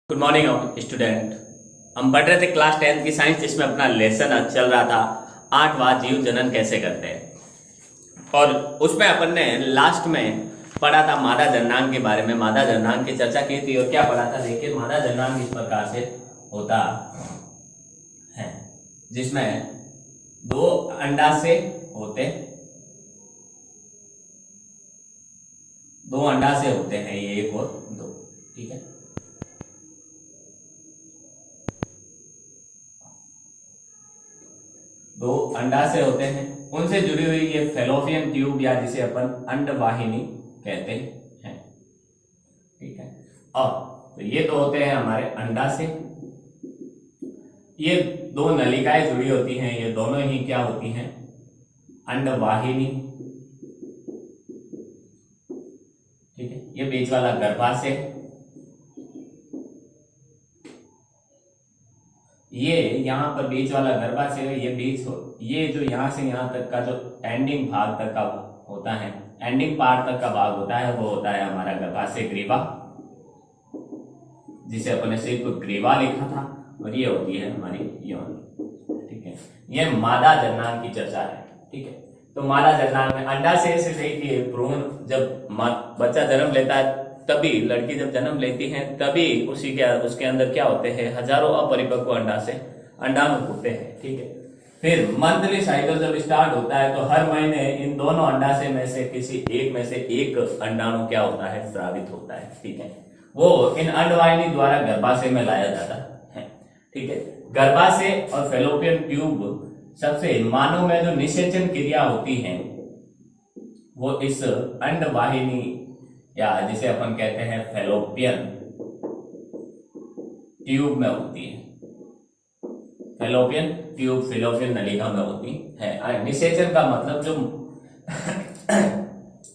Good morning student. हम पढ़ रहे थे क्लास 10 की साइंस, जिसमें अपना लेसन चल रहा था 8वां जीव जनन कैसे करते हैं। और उसमें अपन ने लास्ट में पढ़ा था मादा जननांग के बारे में। मादा जननांग की चर्चा की थी और क्या पढ़ा था, देखिए मादा जननांग इस प्रकार से होता है जिसमें दो अंडाशय होते हैं, ये एक और दो, ठीक है। दो अंडाशय होते हैं, उनसे जुड़ी हुई ये फेलोपियन ट्यूब या जिसे अपन अंडवाहिनी कहते हैं, ठीक है। और तो ये तो होते हैं हमारे अंडाशय। ये दो नलिकाएं जुड़ी होती हैं, ये दोनों ही क्या होती हैं, अंडवाहिनी, ठीक है। ये बीच वाला गर्भाशय, ये यहाँ पर बीच वाला गर्भाशय, ये जो यहाँ से यहाँ तक का जो एंडिंग भाग तक का होता है, एंडिंग पार्ट तक का भाग होता है, वो होता है हमारा गर्भाशय ग्रीवा, जिसे अपने सिर्फ ग्रीवा लिखा था। और ये होती है हमारी योनि, ठीक है। ये मादा जननांग की चर्चा है, ठीक है। तो मादा जननांग में अंडाशय से देखिए भ्रूण, जब बच्चा जन्म लेता है तभी, लड़की जब जन्म लेती है तभी उसके अंदर क्या होते हैं, हजारों अपरिपक्व अंडाणु होते हैं, ठीक है। फिर मंथली साइकिल जब स्टार्ट होता है तो हर महीने इन दोनों अंडाशय में से किसी एक में से एक अंडाणु क्या होता है, स्रावित होता है, ठीक है। वो इन अंडवाहिनी द्वारा गर्भाशय में लाया जाता है, ठीक है। गर्भाशय और फेलोपियन ट्यूब सबसे मानव में जो निषेचन क्रिया होती है वो इस अंडवाहिनी या जिसे अपन कहते हैं फेलोपियन ट्यूब में होती है। फेलोपियन ट्यूब, फेलोपियन नलिका में होती है। निषेचन का मतलब जो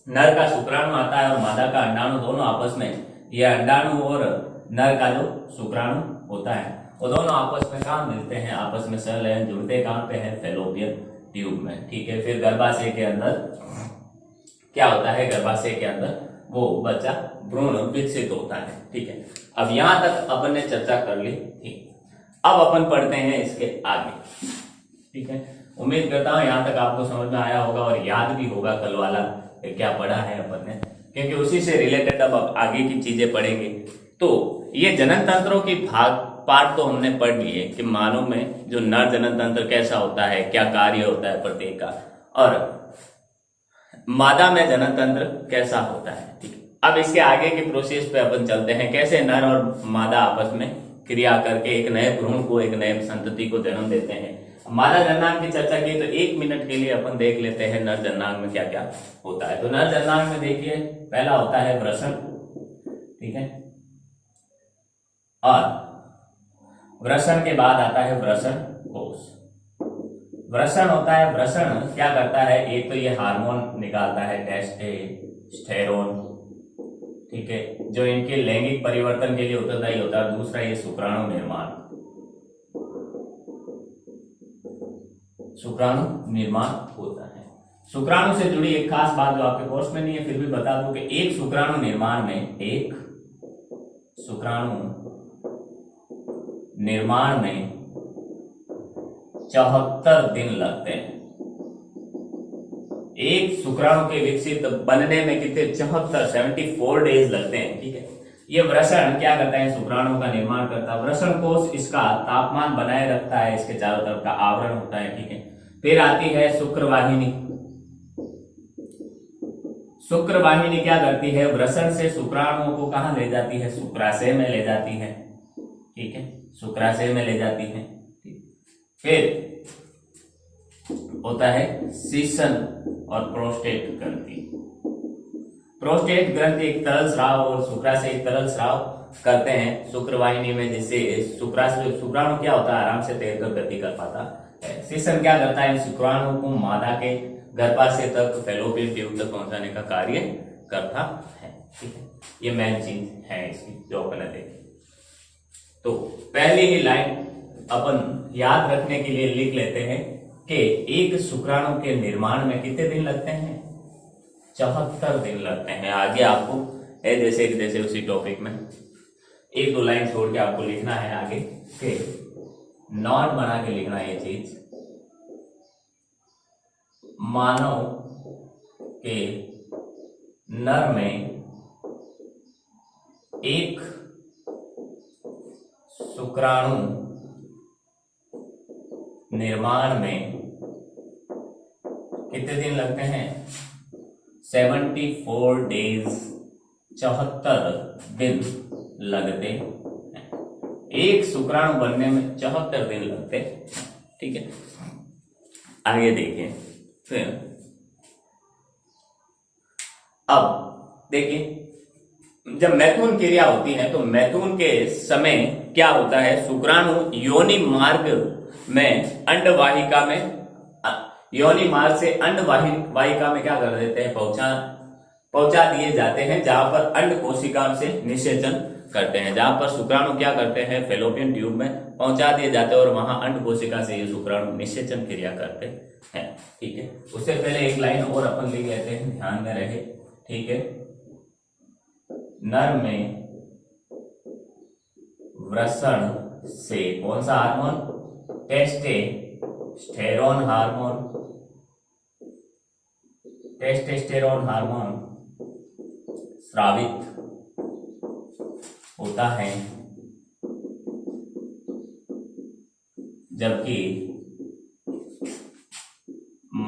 नर का शुक्राणु आता है और मादा का अंडाणु दोनों आपस में, यह अंडाणु और नर का जो शुक्राणु होता है वो दोनों आपस में कहाँ मिलते हैं, आपस में संलयन जुड़ते कहाँ पे है, फेलोपियन ट्यूब में, ठीक है। फिर गर्भाशय के अंदर क्या होता है, गर्भाशय के अंदर वो बच्चा भ्रूण विकसित होता है, ठीक है। अब यहां तक अपन ने चर्चा कर ली थी। अब अपन पढ़ते हैं इसके आगे, ठीक है। उम्मीद करता हूं यहां तक आपको समझ में आया होगा और याद भी होगा कल वाला क्या पढ़ा है अपन ने, क्योंकि उसी से रिलेटेड अब आगे की चीजें पढ़ेंगे। तो ये जनन तंत्रों की पार्ट तो हमने पढ़ लिए कि मानव में जो नर जनन तंत्र कैसा होता है, क्या कार्य होता है प्रत्येक का, और मादा में जनन तंत्र कैसा होता है, ठीक है। अब इसके आगे के प्रोसेस पे अपन चलते हैं, कैसे नर और मादा आपस में क्रिया करके एक नए भ्रूण को, एक नए संतति को जन्म देते हैं। मादा जननांग की चर्चा की तो 1 मिनट के लिए अपन देख लेते हैं नर जननांग में क्या क्या होता है। तो नर जननांग में देखिए पहला होता है वृषण, ठीक है। और वृषण के बाद आता है वृषण कोश। वृषण होता है, वृषण क्या करता है, एक तो ये हार्मोन निकालता है टेस्टोस्टेरोन, ठीक है, जो इनके लैंगिक परिवर्तन के लिए उत्तरदायी होता है। दूसरा ये शुक्राणु निर्माण होता है। शुक्राणु से जुड़ी एक खास बात जो आपके कोर्स में नहीं है फिर भी बता दूं कि एक शुक्राणु निर्माण में 74 दिन लगते हैं। एक शुक्राणु के विकसित बनने में कितने, 74 डेज लगते हैं, ठीक है। ये वृषण क्या करता है, शुक्राणु का निर्माण करता है। वृषण कोश इसका तापमान बनाए रखता है, इसके चारों तरफ का आवरण होता है, ठीक है। फिर आती है शुक्रवाहिनी। शुक्रवाहिनी क्या करती है, वृषण से शुक्राणुओं को कहां ले जाती है, शुक्राशय में ले जाती है, ठीक है, शुक्राशय में ले जाती है। फिर होता है सीसन और प्रोस्टेट ग्रंथि। प्रोस्टेट ग्रंथि एक तरल स्राव और शुक्राशय एक तरल स्राव करते हैं शुक्रवाहिनी में, जिससे शुक्राणु क्या होता है, आराम से तैरकर गति कर पाता है। सीसन क्या करता है, शुक्राणु को मादा के गर्भाशय तक, फेलोपियन ट्यूब तक पहुंचाने का कार्य करता है, ठीक है। ये मेन चीज है इसकी जो अपन देखें। तो पहली ही लाइन अपन याद रखने के लिए लिख लेते हैं कि एक शुक्राणु के निर्माण में कितने दिन लगते हैं, 74 दिन लगते हैं। आगे आपको जैसे उसी टॉपिक में एक दो लाइन छोड़ के आपको लिखना है आगे के नॉट बना के लिखना है ये चीज। मानव के नर में एक शुक्राणु निर्माण में कितने दिन लगते हैं? 74 डेज, 74 दिन लगते हैं। एक शुक्राणु बनने में 74 दिन लगते हैं। ठीक है, आगे देखिए। फिर अब देखिए, जब मैथुन क्रिया होती है तो मैथुन के समय क्या होता है? शुक्राणु योनि मार्ग में अंडवाहिका में, योनि मार्ग से अंडवाहिका में क्या कर देते हैं? पहुंचा दिए जाते हैं, जहां पर अंड कोशिका से निषेचन करते हैं। जहां पर शुक्राणु क्या करते हैं? फैलोपियन ट्यूब में पहुंचा दिए जाते हैं और वहां अंड कोशिका से ये शुक्राणु निषेचन क्रिया करते हैं। ठीक है, उससे पहले एक लाइन और अपन लिख लेते हैं, ध्यान में रहे। ठीक है, नर में वृषण से कौन सा hormone? Testosterone hormone, testosterone hormone स्रावित होता है, जबकि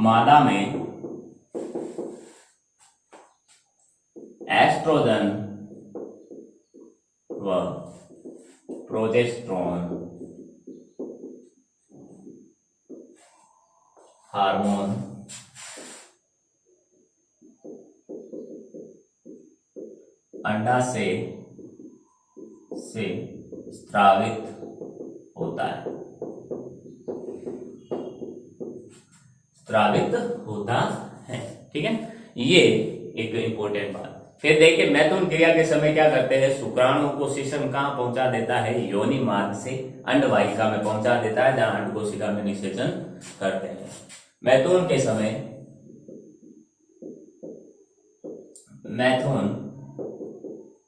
मादा में एस्ट्रोजन व प्रोजेस्टेरोन हार्मोन अंडाशय से स्रावित होता है, स्रावित होता है। ठीक है, ये एक इंपॉर्टेंट बात। फिर देखिए, मैथुन क्रिया के समय क्या करते हैं? शुक्राणु को शिशन कहां पहुंचा देता है? योनि मार्ग से अंडवाहिका में पहुंचा देता है, जहां अंड कोशिका में निषेचन करते हैं। मैथुन के समय, मैथुन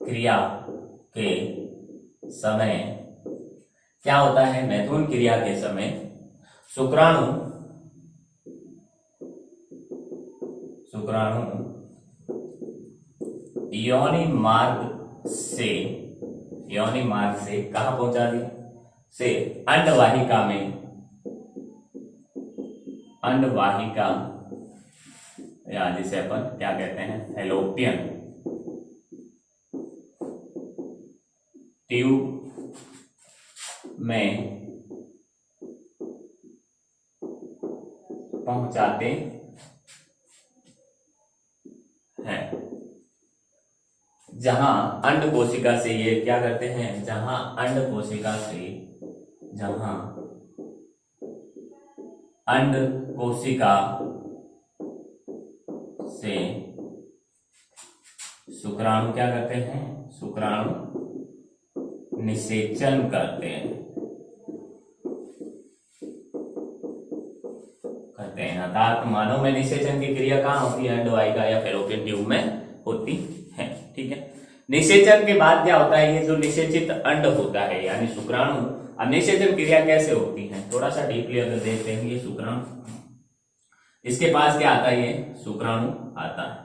क्रिया के समय क्या होता है? मैथुन क्रिया के समय शुक्राणु योनि मार्ग से कहां पहुंचा दी? से अंडवाहिका में, अंडवाहिका या जिसे अपन क्या कहते हैं? फैलोपियन ट्यूब में पहुंचाते हैं, जहां अंड कोशिका से ये क्या करते हैं? जहां अंड कोशिका से शुक्राणु क्या करते हैं? शुक्राणु निषेचन करते हैं, अर्थात मानव में निषेचन की क्रिया कहां होती है? अंडवाहिका या फैलोपियन ट्यूब में होती है। ठीक है, निषेचन के बाद क्या होता है? ये जो निषेचित अंड होता है यानी शुक्राणु, अब निषेचन क्रिया कैसे होती है? थोड़ा सा डीपली अगर देखते हैं, ये शुक्राणु, इसके पास क्या आता है? ये शुक्राणु आता है,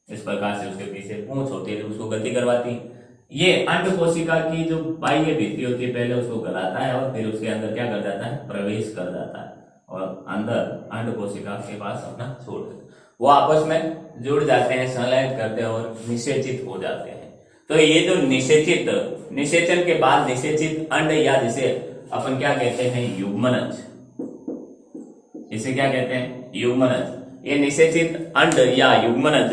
इस प्रकार से उसके पीछे पूंछ होती है, उसको गति करवाती है। ये अंड कोशिका की जो बाह्य भित्ति होती है, पहले उसको गलाता है और फिर उसके अंदर क्या कर जाता है? प्रवेश कर जाता है और अंदर अंड कोशिका के पास अपना छोड़ देता है। वो आपस में जुड़ जाते हैं, संलयन करते हैं और निषेचित हो जाते हैं। तो ये जो निषेचन के बाद निषेचित अंड, या जिसे अपन क्या कहते हैं? युग्मनज, इसे क्या कहते हैं? युग्मनज। ये निषेचित अंड या युग्मनज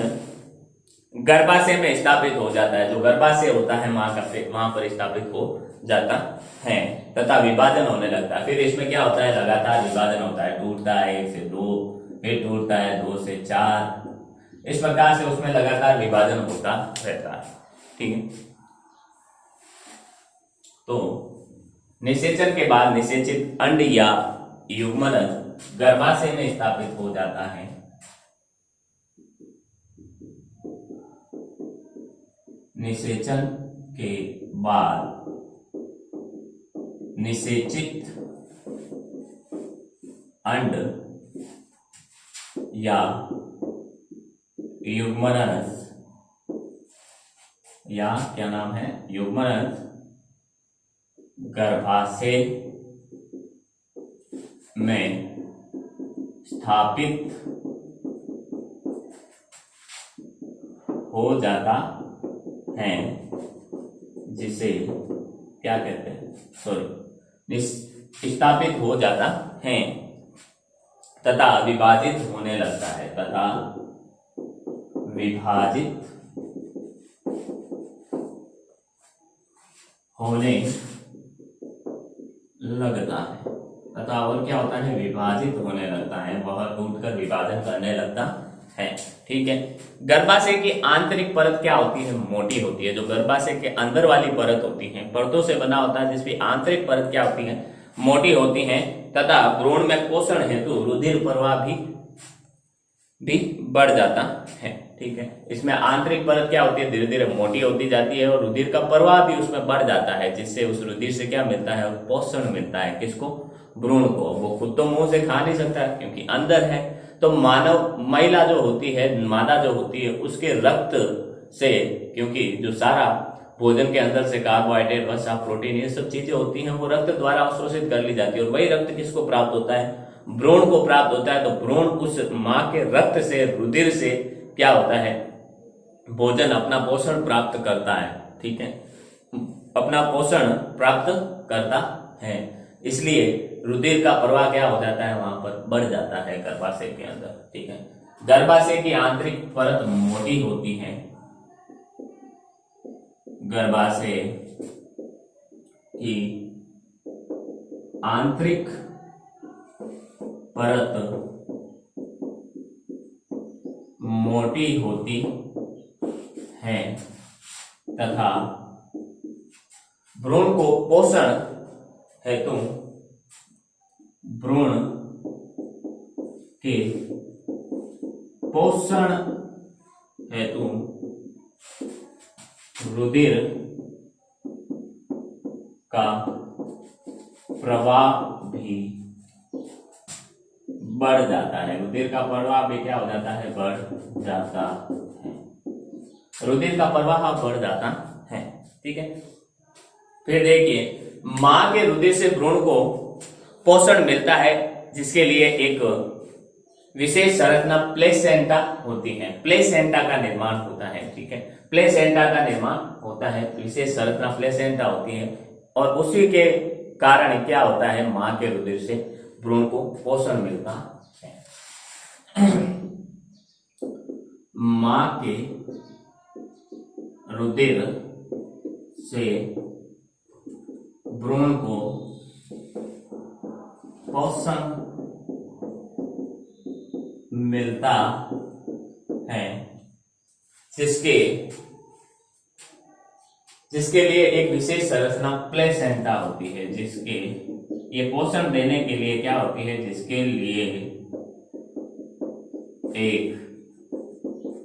गर्भाशय में स्थापित हो जाता है, जो गर्भाशय होता है मां का, वहां पर स्थापित हो जाता है तथा विभाजन होने लगता है। फिर इसमें क्या होता है? लगातार विभाजन होता है, टूटता है 1 से 2, फिर टूटता है 2 से 4, इस प्रकार से उसमें लगातार विभाजन होता रहता है। ठीक है, तो निषेचन के बाद निषेचित अंड या युग्मनज गर्भाशय में स्थापित हो जाता है। निषेचन के बाद निषेचित अंड या युग्मनज या क्या नाम है युग्मनज गर्भाशय में स्थापित हो जाता है, जिसे क्या कहते हैं, स्थापित हो जाता है तथा विभाजित होने लगता है, तथा विभाजित होने लगता है, तथा और क्या होता है, विभाजित होने लगता है, वह टूटकर विभाजन करने लगता है। ठीक है। गर्भाशय की आंतरिक परत क्या होती है, मोटी होती है। जो गर्भाशय के अंदर वाली परत होती है, परतों से बना होता है, जिसकी आंतरिक परत क्या होती है, मोटी होती है, तथा भ्रूण में पोषण हेतु रुधिर प्रवाह भी बढ़ जाता है। ठीक है। इसमें आंतरिक परत क्या होती है, धीरे धीरे मोटी होती जाती है और रुधिर का प्रवाह भी उसमें बढ़ जाता है, जिससे उस रुधिर से क्या मिलता है, पोषण मिलता है। किसको, भ्रूण को। वो खुद तो मुंह से खा नहीं सकता क्योंकि अंदर है, तो महिला जो होती है, मादा जो होती है, उसके रक्त से, क्योंकि जो सारा भोजन के अंदर से कार्बोहाइड्रेट, वसा, प्रोटीन, ये सब चीजें होती हैं, वो रक्त द्वारा अवशोषित कर ली जाती है, और वही रक्त किसको प्राप्त होता है, भ्रूण को प्राप्त होता है। तो भ्रूण उस माँ के रक्त से, रुधिर से क्या होता है, भोजन, अपना पोषण प्राप्त करता है। ठीक है, अपना पोषण प्राप्त करता है। इसलिए रुधिर का प्रवाह क्या हो जाता है, वहां पर बढ़ जाता है गर्भाशय के अंदर। ठीक है। गर्भाशय की आंतरिक परत मोटी होती है। गर्भाशय की आंतरिक परत मोटी होती है तथा भ्रूण को पोषण हेतु भ्रूण के पोषण हेतु रुधिर का प्रवाह भी बढ़ जाता है। रुधिर का प्रवाह भी क्या हो जाता है, बढ़ जाता है। रुधिर का प्रवाह बढ़ जाता है। ठीक है। फिर देखिए, मां के रुधिर से भ्रूण को पोषण मिलता है, जिसके लिए एक विशेष संरचना प्लेसेंटा होती है। प्लेसेंटा का निर्माण होता है। ठीक है। प्लेसेंटा का निर्माण होता है, विशेष संरचना प्लेसेंटा होती है, और उसी के कारण क्या होता है, मां के रुधिर से भ्रूण को पोषण मिलता है। मां के रुधिर से भ्रूण को पोषण मिलता है, जिसके लिए एक विशेष संरचना प्लेसेंटा होती है, जिसके ये पोषण देने के लिए क्या होती है, जिसके लिए एक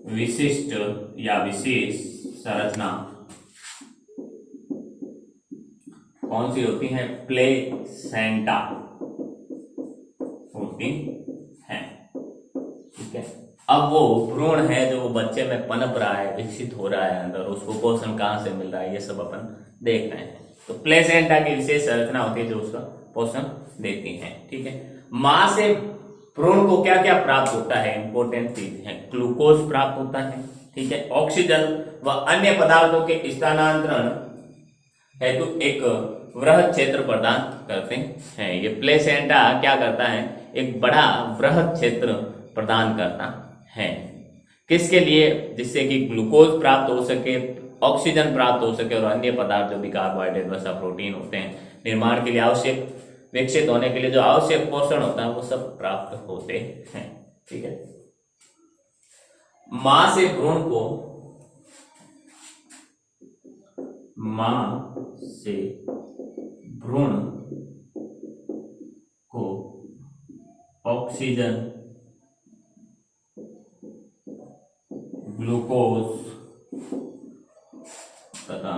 विशिष्ट या विशेष संरचना कौन सी होती है, प्लेसेंटा होती है। ठीक है। अब वो भ्रूण है जो वो बच्चे में पनप रहा है, विकसित हो रहा है अंदर, उसको पोषण कहाँ से मिल रहा है, ये सब अपन देख रहे हैं। तो प्लेसेंटा की विशेष संरचना होती है जो उसका पोषण देती है। ठीक है। मां से भ्रूण को क्या क्या प्राप्त होता है, इंपॉर्टेंट चीज है, ग्लूकोज प्राप्त होता है। ठीक है। ऑक्सीजन व अन्य पदार्थों के स्थानांतरण हेतु एक वृहद क्षेत्र प्रदान करते हैं। ये प्लेसेंटा क्या करता है, एक बड़ा वृहद क्षेत्र प्रदान करता है। किसके लिए, जिससे कि ग्लूकोज प्राप्त हो सके, ऑक्सीजन प्राप्त हो सके, और अन्य पदार्थ जो भी कार्बोहाइड्रेट, वसा, प्रोटीन होते हैं, निर्माण के लिए आवश्यक, विकसित होने के लिए जो आवश्यक पोषण होता है, वो सब प्राप्त होते हैं। ठीक है। मां से भ्रूण को, मां से भ्रूण को ऑक्सीजन, ग्लूकोज तथा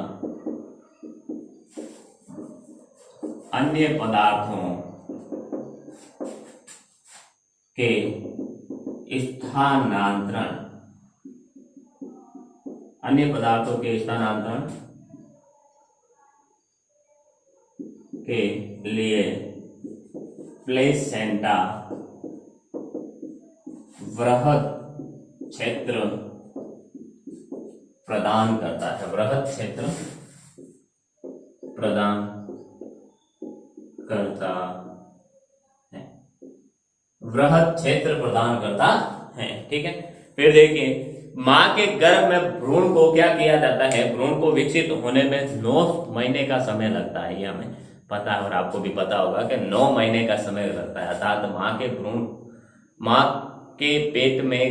अन्य पदार्थों के स्थानांतरण के लिए प्लेसेंटा वृहद क्षेत्र प्रदान करता है। वृहद क्षेत्र प्रदान करता है। वृहद क्षेत्र प्रदान करता है। ठीक है। फिर देखिए, मां के गर्भ में भ्रूण को क्या किया जाता है? भ्रूण को विकसित होने में 9 महीने का समय लगता है। ये हमें पता है और आपको भी पता होगा कि 9 महीने का समय लगता है। अर्थात मां के पेट में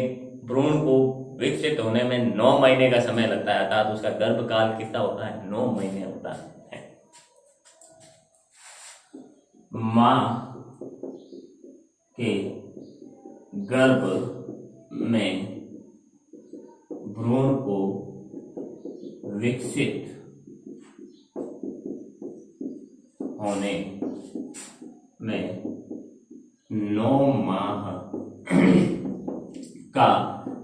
भ्रूण को विकसित होने में 9 महीने का समय लगता है। अर्थात उसका गर्भकाल कितना होता है? 9 महीने होता है। मां के गर्भ में भ्रूण को विकसित होने में 9 माह का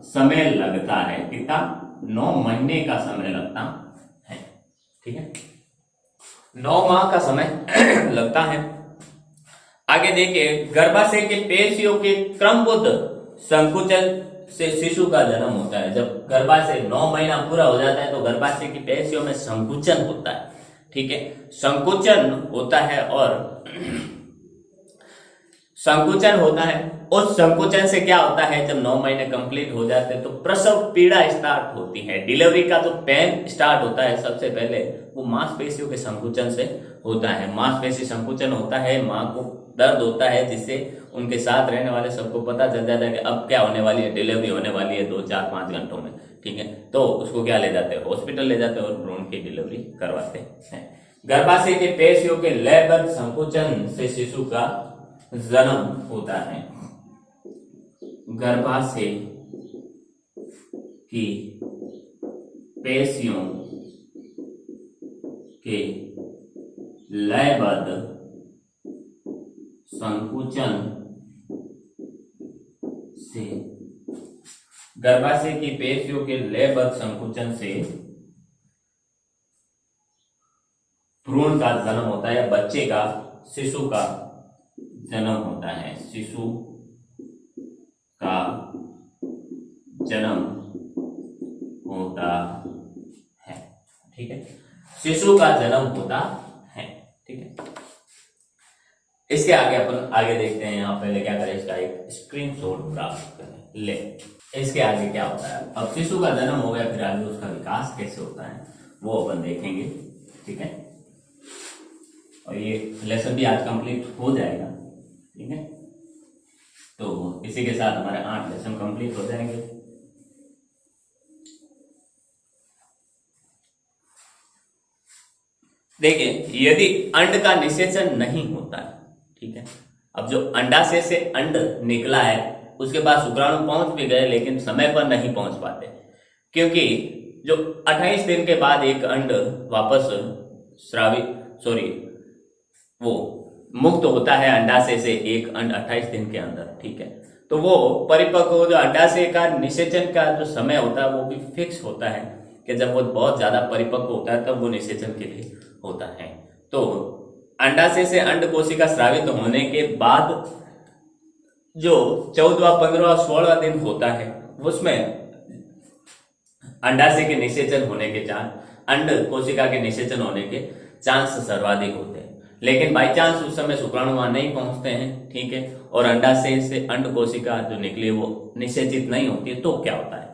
समय लगता है। कितना? 9 महीने का समय लगता है। ठीक है, 9 माह का समय लगता है। आगे देखिए, गर्भाशय के पेशियों के क्रमबद्ध संकुचन से शिशु का जन्म होता है। जब गर्भाशय 9 महीना पूरा हो जाता है तो गर्भाशय की पेशियों में संकुचन होता है। ठीक है, संकुचन होता है और संकुचन होता है। उस संकुचन से क्या होता है? जब 9 महीने कंप्लीट हो जाते हैं तो प्रसव पीड़ा स्टार्ट होती है। डिलीवरी का जो पेन स्टार्ट होता है सबसे पहले वो मांसपेशियों के संकुचन से होता है। मांसपेशी संकुचन होता है, मां को दर्द होता है, जिससे उनके साथ रहने वाले सबको पता चल जाता है कि अब क्या होने वाली है, डिलीवरी होने वाली है 2, 4, 5 घंटों में। ठीक है, तो उसको क्या ले जाते हैं? हॉस्पिटल ले जाते हैं और भ्रूण की डिलीवरी करवाते हैं। गर्भाशय के पेशियों के लयबद्ध संकुचन से शिशु का जन्म होता है। गर्भाशय की पेशियों के लयबद्ध संकुचन से गर्भाशय की पेशियों के लयबद्ध संकुचन से भ्रूण का जन्म होता है, बच्चे का, शिशु का जन्म होता है। शिशु का जन्म होता है। ठीक है, शिशु का जन्म होता है। ठीक है, इसके आगे अपन आगे देखते हैं। यहाँ पहले क्या करें, इसका एक स्क्रीनशॉट प्राप्त करें। ले, इसके आगे क्या होता है? अब शिशु का जन्म हो गया, फिर आगे उसका विकास कैसे होता है वो अपन देखेंगे। ठीक है, और ये लेसन भी आज कंप्लीट हो जाएगा। ठीक है, तो इसी के साथ हमारे 8 लेसन कंप्लीट हो जाएंगे। देखिए, यदि अंड का निषेचन नहीं होता है, ठीक है, अब जो अंडाशय से अंड निकला है उसके बाद शुक्राणु पहुंच भी गए लेकिन समय पर नहीं पहुंच पाते, क्योंकि जो 28 दिन के बाद एक अंड वापस वो मुक्त होता है अंडाशय से, एक अंड 28 दिन के अंदर। ठीक है, तो वो परिपक्व जो अंडाशय का निषेचन का जो समय होता है वो भी फिक्स होता है कि जब वो बहुत ज्यादा परिपक्व होता है तब वो निषेचन के लिए होता है। तो अंडाशय से अंड कोशिका स्रावित होने के बाद जो 14वां, 15वां, 16वां दिन होता है उसमें अंडाशय के निषेचन होने के चांस, अंड कोशिका के निषेचन होने के चांस सर्वाधिक होते हैं। लेकिन बाई चांस उस समय शुक्राणु वहां नहीं पहुंचते हैं, ठीक है, और अंडाशय से अंड कोशिका जो निकली वो निषेचित नहीं होती है, तो क्या होता है?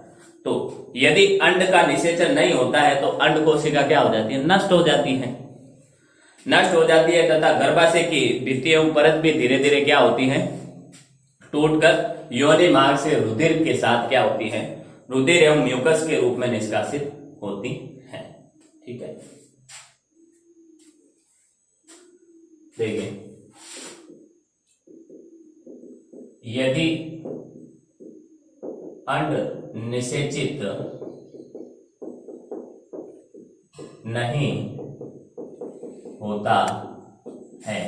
तो यदि अंड का निषेचन नहीं होता है तो अंड कोशिका क्या हो जाती है? नष्ट हो जाती है। नष्ट हो जाती है तथा गर्भाशय की द्वितीय परत भी धीरे धीरे क्या होती है? टूटकर योनि मार्ग से रुधिर के साथ क्या होती है? रुधिर एवं म्यूकस के रूप में निष्कासित होती है। ठीक है, देखिए, यदि अंड निषेचित नहीं होता है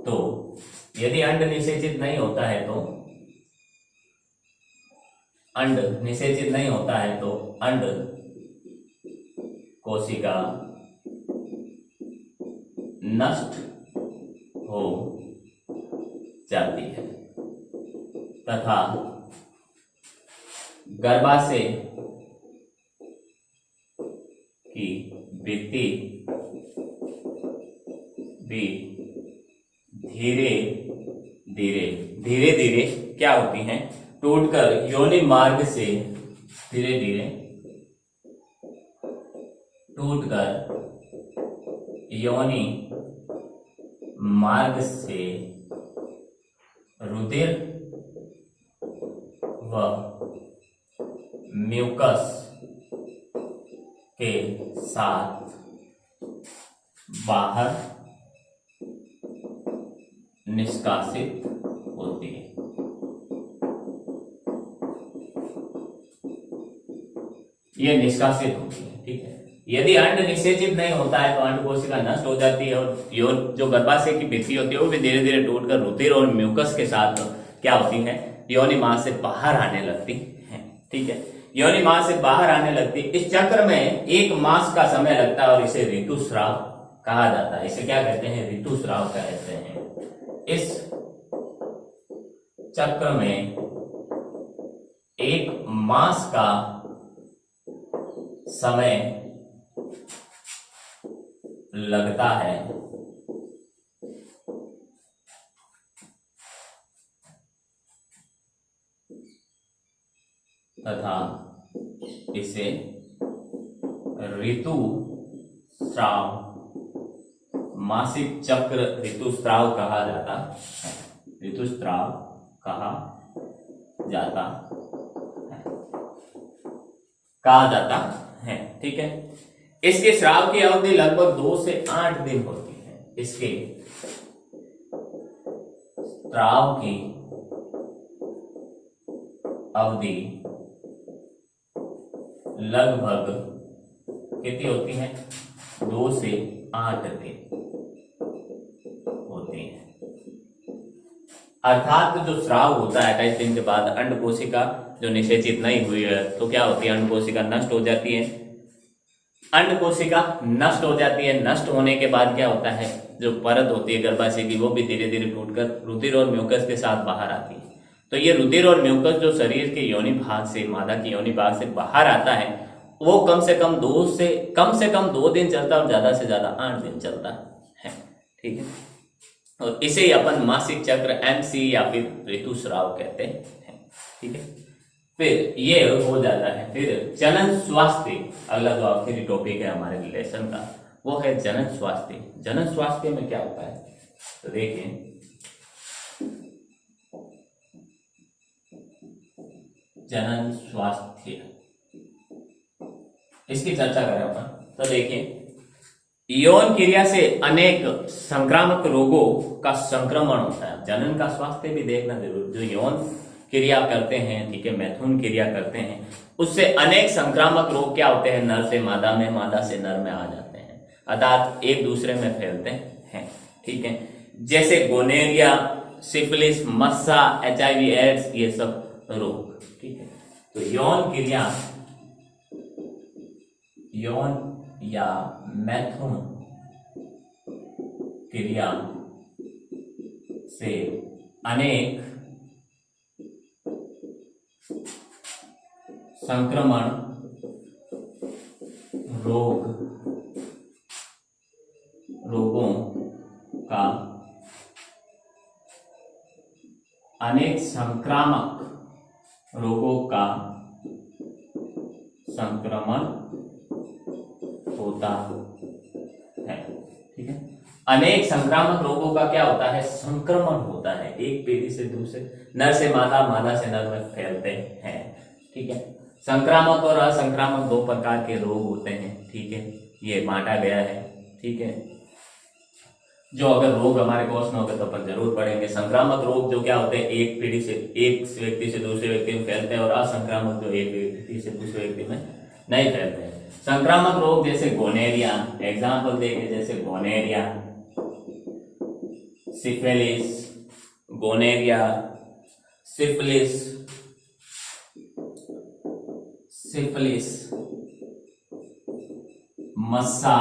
तो, यदि अंड निषेचित नहीं होता है तो, अंड निषेचित नहीं होता है तो अंड कोशिका नष्ट हो जाती है तथा गर्भाशय की भित्ति भी धीरे धीरे क्या होती हैं, टूटकर योनि मार्ग से धीरे धीरे टूटकर योनि मार्ग से रुधिर व म्यूकस के साथ बाहर निष्कासित होती है। यह निष्कासित होती है, ठीक है। यदि अंड निषेचित नहीं होता है तो अंड कोशिका नष्ट हो जाती है और जो गर्भाशय की भित्ति होती है वो भी धीरे धीरे टूटकर रुधिर और म्यूकस के साथ क्या होती है, योनि मार्ग से बाहर आने लगती है, ठीक है। योनि मार्ग से बाहर आने लगती, इस चक्र में 1 मास का समय लगता है और इसे ऋतुस्राव कहा जाता है। इसे क्या कहते हैं, ऋतुस्राव कहते हैं। इस चक्र में 1 मास का समय लगता है तथा इसे ऋतुस्राव, मासिक चक्र ऋतुस्राव कहा जाता है, ऋतुस्राव कहा जाता है, ठीक है। इसके स्राव की अवधि लगभग 2 से 8 दिन होती है। इसके स्राव की अवधि लगभग कितनी होती है, 2 से 8 दिन होती है। अर्थात जो स्राव होता है 28 दिन के बाद अंड कोशिका जो निषेचित नहीं हुई है तो क्या होती है, अंड कोशिका नष्ट हो जाती है। अंड कोशिका नष्ट हो जाती है। नष्ट होने के बाद क्या होता है, जो परत होती है गर्भाशय की वो भी धीरे धीरे टूटकर रुधिर और म्यूकस के साथ बाहर आती है। तो ये रुधिर और म्यूकस जो शरीर के योनि भाग से, मादा की योनि भाग से बाहर आता है, वो कम से कम 2 दिन चलता है और ज्यादा से ज्यादा 8 दिन चलता है, ठीक है। और इसे ही अपन मासिक चक्र MC या फिर ऋतुस्राव कहते हैं, ठीक है। फिर ये हो जाता है। फिर जनन स्वास्थ्य, अगला जो आखिरी टॉपिक है हमारे रिलेशन का वो है जनन स्वास्थ्य। जनन स्वास्थ्य में क्या होता है तो देखिए, जनन स्वास्थ्य इसकी चर्चा करें अपन तो देखिए, यौन क्रिया से अनेक संक्रामक रोगों का संक्रमण होता है। जनन का स्वास्थ्य भी देखना जरूर, जो यौन क्रिया करते हैं, ठीक है, मैथुन क्रिया करते हैं, उससे अनेक संक्रामक रोग क्या होते हैं, नर से मादा में, मादा से नर में आ जाते हैं, अर्थात एक दूसरे में फैलते हैं, ठीक है। जैसे गोनेरिया, सिफिलिस, मस्सा, HIV एड्स, ये सब रोग, ठीक है। तो यौन क्रिया, यौन या मैथुन क्रिया से अनेक संक्रमण रोगों का, अनेक संक्रामक रोगों का संक्रमण होता है, ठीक है। अनेक संक्रामक रोगों का क्या होता है, संक्रमण होता है, एक पीढ़ी से दूसरे, नर से मादा, मादा से नर में फैलते हैं, ठीक है। संक्रामक और असंक्रामक 2 प्रकार के रोग होते हैं, ठीक है, ये बांटा गया है, ठीक है। जो अगर रोग हमारे कोर्स में होगा तो अपन जरूर पढ़ेंगे। संक्रामक रोग जो क्या होते हैं, एक पीढ़ी से, एक व्यक्ति से दूसरे व्यक्ति में फैलते हैं, और असंक्रामक जो एक व्यक्ति से दूसरे व्यक्ति में नहीं फैलते हैं। संक्रामक रोग जैसे गोनेरिया, एग्जाम्पल देखे जैसे gonorrhoea, syphilis, gonorrhoea, syphilis, syphilis, मस्सा,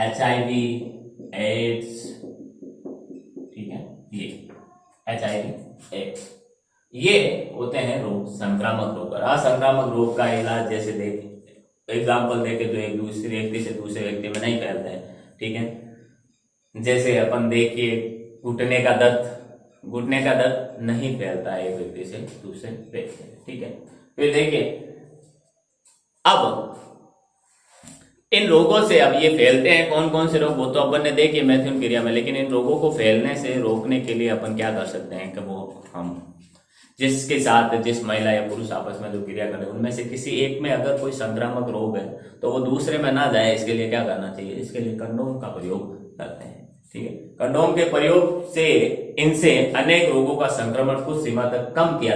HIV, एड्स, ठीक है, ये HIV एड्स, ये होते हैं रोग, संक्रामक रोग। और असंक्रामक रोग का इलाज जैसे देख एग्जाम्पल देखे तो एक दूसरे व्यक्ति से दूसरे व्यक्ति में नहीं फैलते हैं, ठीक है। जैसे अपन देखिए घुटने का दर्द नहीं फैलता है एक व्यक्ति से दूसरे व्यक्ति में, ठीक है। फिर देखिए अब इन रोगों से अब ये फैलते हैं कौन कौन से रोग, वो तो अपन ने देखे मैथुन क्रिया में, लेकिन इन रोगों को फैलने से रोकने के लिए अपन क्या कर सकते हैं कि वो हम जिसके साथ जिस महिला या पुरुष आपस में जो क्रिया करें उनमें से किसी एक में अगर कोई संक्रामक रोग है तो वो दूसरे में ना जाए, इसके लिए क्या करना चाहिए, इसके लिए कंडोम का प्रयोग करते हैं, ठीक है। कंडोम के प्रयोग से इनसे अनेक रोगों का संक्रमण कुछ सीमा तक कम किया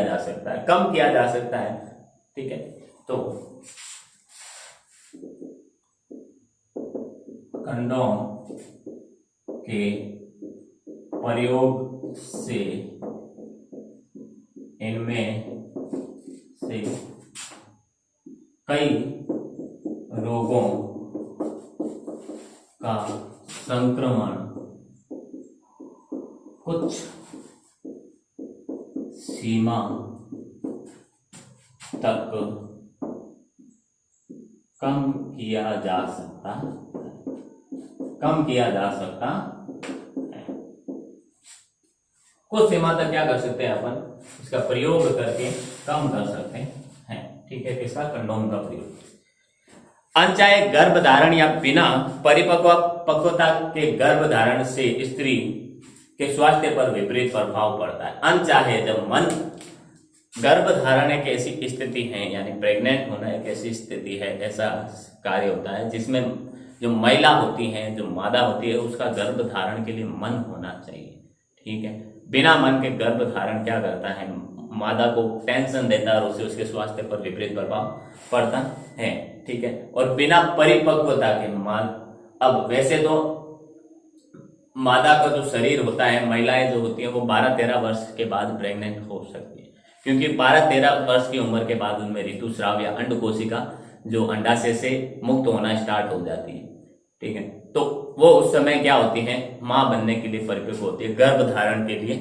जा सकता है, ठीक है। तो कंडोम के प्रयोग से इनमें से कई रोगों का संक्रमण कुछ सीमा तक कम किया जा सकता है। कुछ सीमा तक क्या कर सकते हैं अपन, इसका प्रयोग करके कम कर सकते हैं, ठीक है। किसका, कंडोम का प्रयोग। अनचाहे गर्भधारण या बिना परिपक्वता के गर्भधारण से स्त्री के स्वास्थ्य पर विपरीत प्रभाव पड़ता है। अनचाहे जब मन गर्भधारण एक ऐसी स्थिति है, यानी प्रेग्नेंट होना एक ऐसी स्थिति है, ऐसा कार्य होता है जिसमें जो महिला होती है, जो मादा होती है, उसका गर्भधारण के लिए मन होना चाहिए, ठीक है। बिना मन के गर्भधारण क्या करता है, मादा को टेंशन देता है और उससे उसके स्वास्थ्य पर विपरीत प्रभाव पड़ता है, ठीक है। और बिना परिपक्वता के अब वैसे तो मादा का जो शरीर होता है, महिलाएं जो होती हैं वो 12-13 वर्ष के बाद प्रेग्नेंट हो सकती है, क्योंकि 12-13 वर्ष की उम्र के बाद उनमें ऋतुस्राव या अंड कोशिका जो अंडाशय से मुक्त होना स्टार्ट हो जाती है, ठीक है। तो वो उस समय क्या होती है, मां बनने के लिए परिपक्व होती है, गर्भधारण के लिए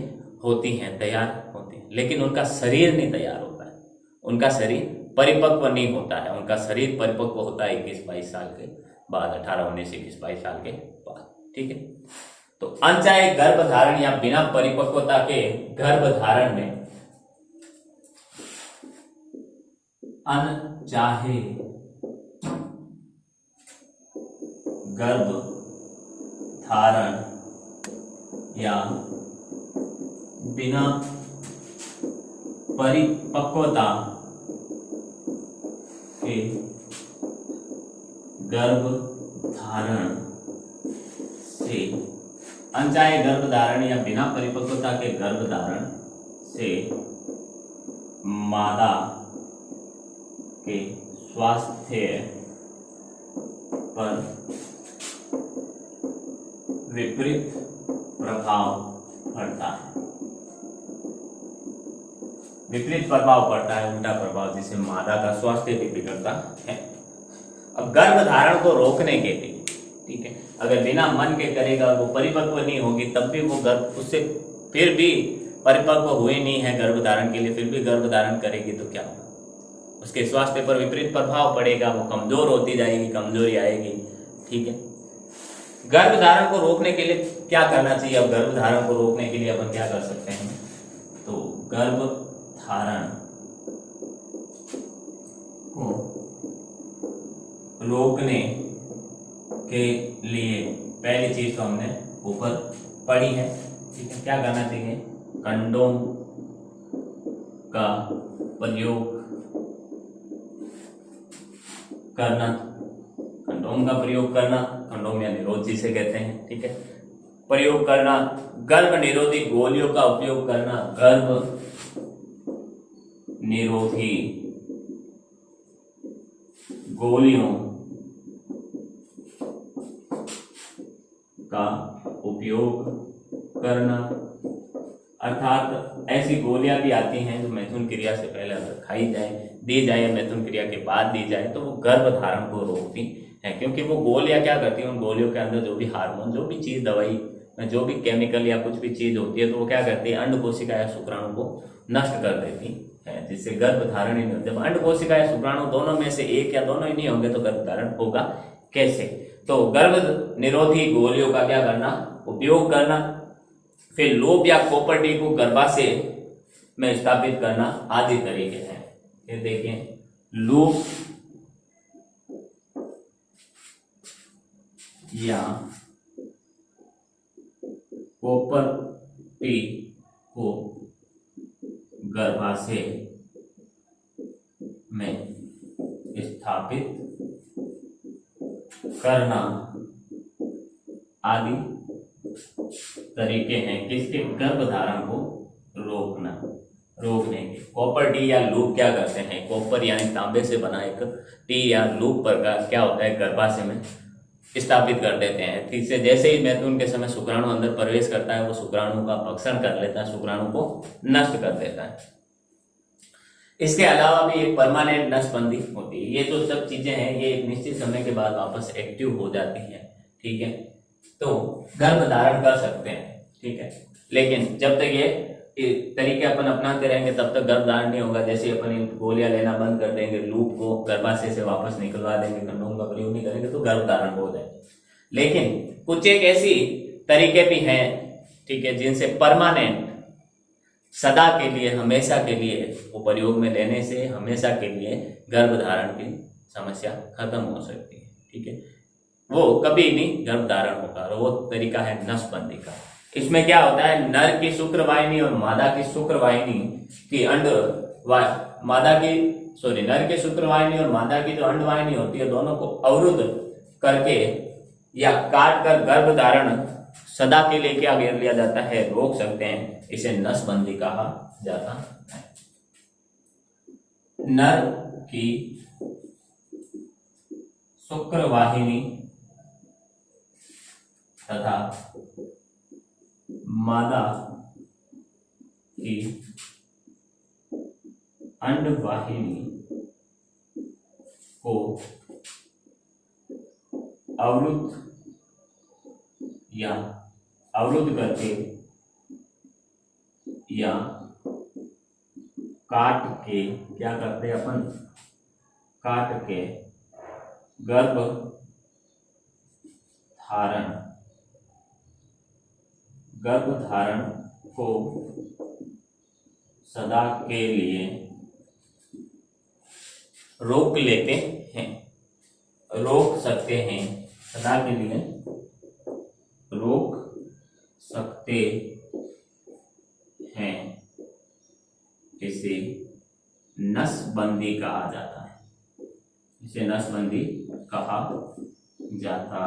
होती हैं, तैयार होती है, लेकिन उनका शरीर नहीं तैयार होता है, उनका शरीर परिपक्व नहीं होता है। उनका शरीर परिपक्व होता है 21-22 साल के बाद, 18-19-21-22 साल के बाद, ठीक है। तो अनचाहे गर्भधारण या बिना परिपक्वता के गर्भधारण में अनचाहे गर्भधारण या बिना परिपक्वता के गर्भधारण से, अनचाहे गर्भधारण या बिना परिपक्वता के गर्भधारण से मादा के स्वास्थ्य पर विपरीत प्रभाव पड़ता है। विपरीत प्रभाव पड़ता है, उल्टा प्रभाव, जिससे मादा का स्वास्थ्य भी बिगड़ता है। अब गर्भधारण को रोकने के लिए, ठीक है, अगर बिना मन के करेगा, वो परिपक्व नहीं होगी, तब भी वो उससे फिर भी परिपक्व हुए नहीं है गर्भधारण के लिए, फिर भी गर्भधारण करेगी तो क्या होगा, उसके स्वास्थ्य पर विपरीत प्रभाव पड़ेगा, वो कमजोर होती जाएगी, कमजोरी आएगी, ठीक है। गर्भधारण को रोकने के लिए क्या करना चाहिए, अब गर्भधारण को रोकने के लिए अपन क्या कर सकते हैं, तो गर्भधारण को रोकने के लिए पहली चीज तो हमने ऊपर पढ़ी है, ठीक है। क्या करना चाहिए, कंडोम का प्रयोग करना, कंडोम का प्रयोग करना, कंडोम या निरोध जिसे कहते हैं, ठीक है, प्रयोग करना, गर्भ निरोधी गोलियों का उपयोग करना, गर्भ निरोधी गोलियों का उपयोग करना, अर्थात ऐसी गोलियां भी आती हैं जो मैथुन क्रिया से पहले अगर खाई जाए, दी जाए, या मैथुन क्रिया के बाद दी जाए तो वो गर्भ धारण को रोकती है, क्योंकि वो गोलियां क्या करती हैं, उन गोलियों के अंदर जो भी हार्मोन, जो भी चीज, दवाई, जो भी केमिकल या कुछ भी चीज होती है, तो वो क्या करती है, अंड कोशिका या शुक्राणु को नष्ट कर देती है, जिससे गर्भ धारण ही नहीं होता। जब अंड कोशिका या शुक्राणु दोनों में से एक या दोनों ही नहीं होंगे तो गर्भ धारण होगा कैसे? तो गर्भ निरोधी गोलियों का क्या करना, उपयोग करना, फिर लूप या कॉपर को गर्भाशय में स्थापित करना आदि तरीके हैं। ये देखें, लूप या कॉपर टी को गर्भाशय में स्थापित करना आदि तरीके हैं किसके, गर्भधारण को रोकने के। कॉपर टी या लूप क्या करते हैं, कॉपर यानी तांबे से बना एक टी या लूप पर का क्या होता है, गर्भाशय में स्थापित कर देते हैं। इससे जैसे ही मैथुन के समय शुक्राणु अंदर प्रवेश करता है, वो शुक्राणु का भक्षण कर लेता है, शुक्राणु को नष्ट कर देता है। इसके अलावा भी एक परमानेंट नसबंदी होती है। ये जो सब चीजें हैं ये एक निश्चित समय के बाद वापस एक्टिव हो जाती हैं, ठीक है, तो गर्भ धारण कर सकते हैं, ठीक है। लेकिन जब तक ये तरीके अपन अपनाते रहेंगे तब तक गर्भ धारण नहीं होगा। जैसे अपन इन गोलियां लेना बंद कर देंगे, लूप को गर्भाशय से वापस निकलवा देंगे, कंडोम का प्रयोग नहीं करेंगे तो गर्भ धारण हो जाएगा। लेकिन कुछ एक ऐसी तरीके भी हैं, ठीक है, जिनसे परमानेंट, सदा के लिए, हमेशा के लिए वो प्रयोग में लेने से हमेशा के लिए गर्भ धारण की समस्या खत्म हो सकती है, ठीक है। वो कभी नहीं गर्भ धारण होगा, वो तरीका है नसबंदी का। इसमें क्या होता है, नर की शुक्रवाहिनी और मादा की शुक्रवाहिनी की नर की शुक्रवाहिनी और मादा की जो अंडवाहिनी होती है, दोनों को अवरुद्ध करके या काट कर गर्भ धारण सदा के लिए क्या कर लिया जाता है, रोक सकते हैं। इसे नसबंदी कहा जाता है। नर की शुक्रवाहिनी तथा मादा की अंडवाहिनी को अवरुद्ध करके या काट के क्या करते हैं अपन, काट के गर्भ धारण को सदा के लिए रोक लेते हैं, रोक सकते हैं, सदा के लिए रोक सकते हैं। इसे नसबंदी कहा जाता है, इसे नसबंदी कहा जाता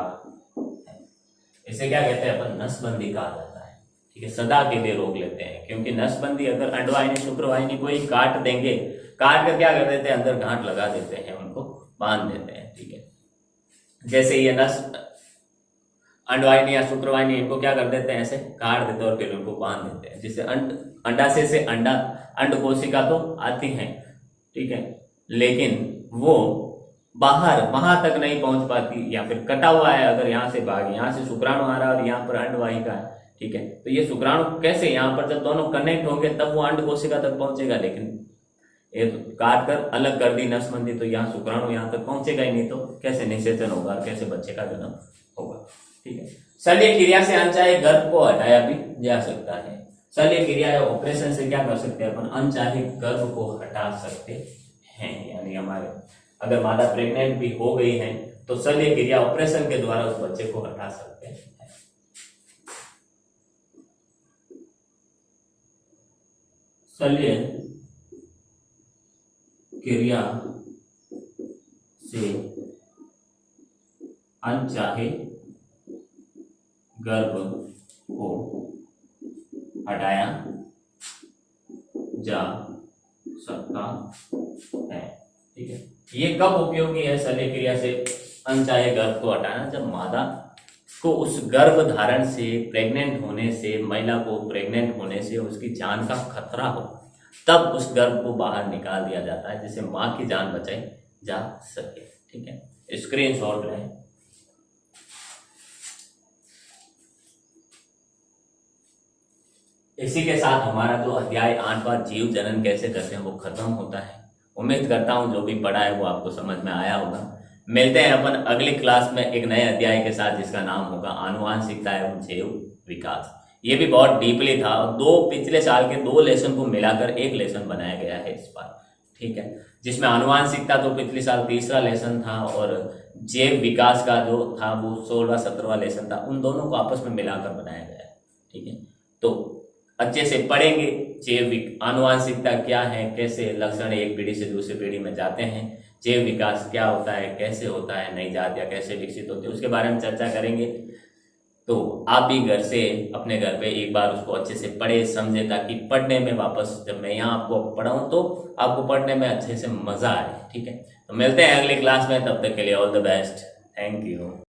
है। इसे क्या कहते हैं अपन, नसबंदी कहा जाता है, ठीक है, सदा के लिए रोक लेते हैं। क्योंकि नसबंदी अगर अंडवाहिनी शुक्रवाहिनी को ही काट देंगे, काट कर क्या कर देते हैं, अंदर गांठ लगा देते हैं, उनको बांध देते हैं, ठीक है। जैसे ये नस अंडवाहिनी या शुक्रवाहिनी, इनको क्या कर देते हैं, ऐसे काट देते हैं और फिर उनको बांध देते हैं, जिससे अंडाशय से अंड कोशिका तो आती है, ठीक है, लेकिन वो बाहर वहां तक नहीं पहुंच पाती, या फिर कटा हुआ है, अगर यहाँ से भाग, यहाँ से शुक्राणु आ रहा है और यहाँ पर अंडवाहिका है, ठीक है, तो ये शुक्राणु कैसे यहाँ पर जब दोनों कनेक्ट होंगे तब वो अंड कोशिका तक पहुंचेगा। लेकिन ये तो काट कर अलग कर दी नसबंदी, तो यहाँ शुक्राणु यहाँ तक पहुंचेगा ही नहीं, तो कैसे निषेचन होगा, कैसे बच्चे का जन्म होगा, ठीक है। शल्य क्रिया से अनचाहे गर्भ को हटाया भी जा सकता है। शल्य क्रिया या ऑपरेशन से क्या कर सकते हैं अपन, अनचाहे गर्भ को हटा सकते हैं। यानी हमारे अगर मादा प्रेग्नेंट भी हो गई है तो शल्य क्रिया ऑपरेशन के द्वारा उस बच्चे को हटा सकते हैं। शल्य क्रिया से अनचाहे गर्भ को हटाया जा सकता है, ठीक है। ये कब उपयोगी है शल्य क्रिया से अनचाहे गर्भ को हटाना? जब मादा को उस गर्भ धारण से, प्रेग्नेंट होने से, महिला को प्रेग्नेंट होने से उसकी जान का खतरा हो, तब उस गर्भ को बाहर निकाल दिया जाता है जिससे माँ की जान बचाई जा सके। ठीक है, स्क्रीनशॉट लें। इसी के साथ हमारा जो अध्याय 8वां जीव जनन कैसे करते हैं वो खत्म होता है। उम्मीद करता हूँ जो भी पढ़ा है वो आपको समझ में आया होगा। मिलते हैं अपन अगली क्लास में एक नए अध्याय के साथ जिसका नाम होगा आनुवांशिकता एवं जैव विकास। ये भी बहुत डीपली था और पिछले साल के 2 लेसन को मिलाकर एक लेसन बनाया गया है इस बार। ठीक है, जिसमें आनुवांशिकता तो पिछले साल 3रा लेसन था और जैव विकास का जो था वो 16वां 17वां लेसन था। उन दोनों को आपस में मिलाकर बनाया गया है। ठीक है, तो अच्छे से पढ़ेंगे जैव आनुवांशिकता क्या है, कैसे लक्षण एक पीढ़ी से दूसरी पीढ़ी में जाते हैं, जैव विकास क्या होता है, कैसे होता है, नई जातियाँ कैसे विकसित होती है, उसके बारे में चर्चा करेंगे। तो आप भी घर से अपने घर पे एक बार उसको अच्छे से पढ़े समझे, ताकि पढ़ने में वापस जब मैं यहाँ आपको पढ़ाऊँ तो आपको पढ़ने में अच्छे से मजा आए। ठीक है, तो मिलते हैं अगली क्लास में, तब तक के लिए all the best, thank you.